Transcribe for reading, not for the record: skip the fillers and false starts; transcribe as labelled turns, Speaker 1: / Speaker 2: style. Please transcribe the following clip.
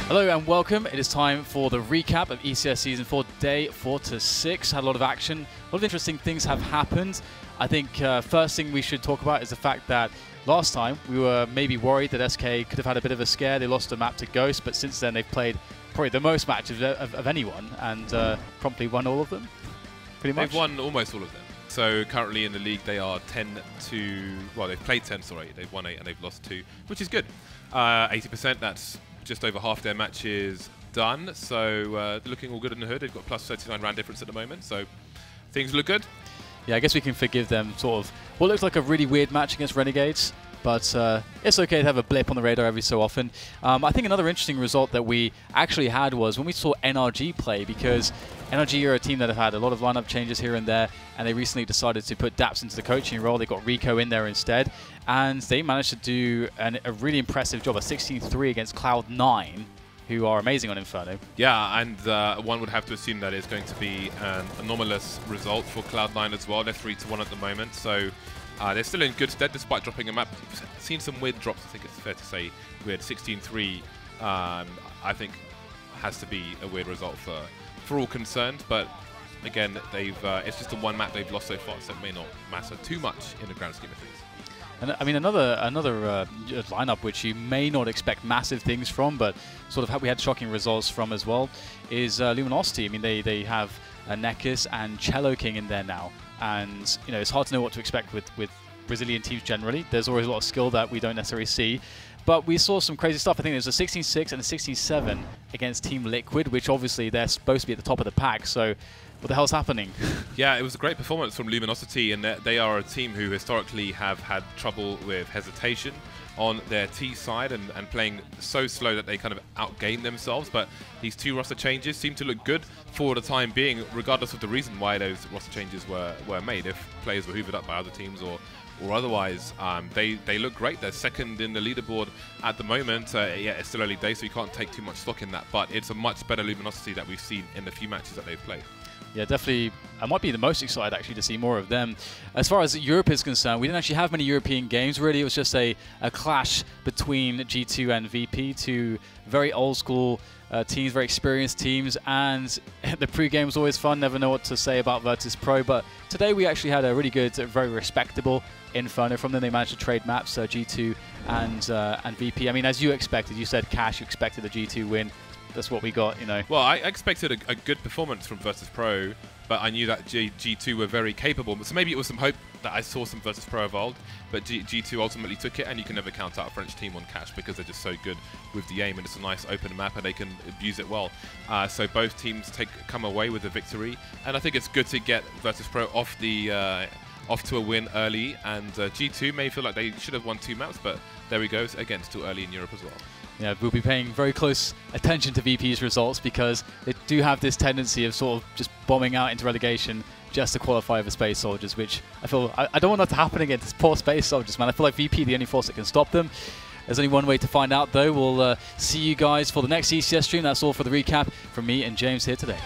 Speaker 1: Hello and welcome. It is time for the recap of ECS Season 4, Day 4 to 6. Had a lot of action. A lot of interesting things have happened. I think first thing we should talk about is the fact that last time we were maybe worried that SK could have had a bit of a scare. They lost a map to Ghost, but since then they've played probably the most matches of anyone and promptly won all of them, pretty much.
Speaker 2: They've won almost all of them. So currently in the league they are 10 to, well, they've played 10, sorry. They've won 8 and they've lost 2, which is good. 80%, that's just over half their matches done, so they're looking all good in the hood. They've got plus 39 round difference at the moment, so things look good.
Speaker 1: Yeah, I guess we can forgive them sort of what looks like a really weird match against Renegades, but it's okay to have a blip on the radar every so often. I think another interesting result that we actually had was when we saw NRG play, because NRG are a team that have had a lot of lineup changes here and there, and they recently decided to put Daps into the coaching role. They got Rico in there instead, and they managed to do a really impressive job, a 16-3 against Cloud9, who are amazing on Inferno.
Speaker 2: Yeah, and one would have to assume that it's going to be an anomalous result for Cloud9 as well. They're 3-1 at the moment, so they're still in good stead despite dropping a map. Seen some weird drops, I think it's fair to say. Weird 16-3, I think, has to be a weird result for all concerned, but again, they've it's just the one map they've lost so far, so it may not matter too much in the grand scheme of things.
Speaker 1: And I mean, another lineup which you may not expect massive things from, but sort of we had shocking results from as well, is Luminosity. I mean, they have Nekis and Cello King in there now, and you know it's hard to know what to expect with Brazilian teams generally. There's always a lot of skill that we don't necessarily see. But we saw some crazy stuff. I think there's a 16-6 and a 16-7 against Team Liquid, which obviously they're supposed to be at the top of the pack. So what the hell's happening? Yeah,
Speaker 2: it was a great performance from Luminosity, and they are a team who historically have had trouble with hesitation on their T side and playing so slow that they kind of outgame themselves. But these two roster changes seem to look good for the time being, regardless of the reason why those roster changes were made. If players were hoovered up by other teams or otherwise, they look great. They're second in the leaderboard at the moment. Yeah, it's still early days, so you can't take too much stock in that, but it's a much better Luminosity that we've seen in the few matches that they've played.
Speaker 1: Yeah, definitely. I might be the most excited actually to see more of them. As far as Europe is concerned, we didn't actually have many European games. Really, it was just a clash between G2 and VP, two very old school teams, very experienced teams, and the pre-game was always fun. Never know what to say about Virtus Pro, but today we actually had a really good, very respectable Inferno from them. They managed to trade maps, G2 and VP. I mean, as you expected, you said Cash, you expected a G2 win. That's what we got, you know. Well,
Speaker 2: I expected a good performance from Virtus Pro, but I knew that G2 were very capable. So maybe it was some hope that I saw some Virtus Pro evolved, but G2 ultimately took it, and you can never count out a French team on Cash because they're just so good with the aim, and it's a nice open map and they can abuse it well. So both teams come away with a victory, and I think it's good to get Virtus Pro off to a win early, and G2 may feel like they should have won 2 maps, but there we go. Again, still early in Europe as well.
Speaker 1: Yeah, we'll be paying very close attention to VP's results because they do have this tendency of sort of just bombing out into relegation just to qualify for Space Soldiers, which I feel I don't want that to happen against poor Space Soldiers, man. I feel like VP the only force that can stop them. There's only one way to find out, though. We'll see you guys for the next ECS stream. That's all for the recap from me and James here today.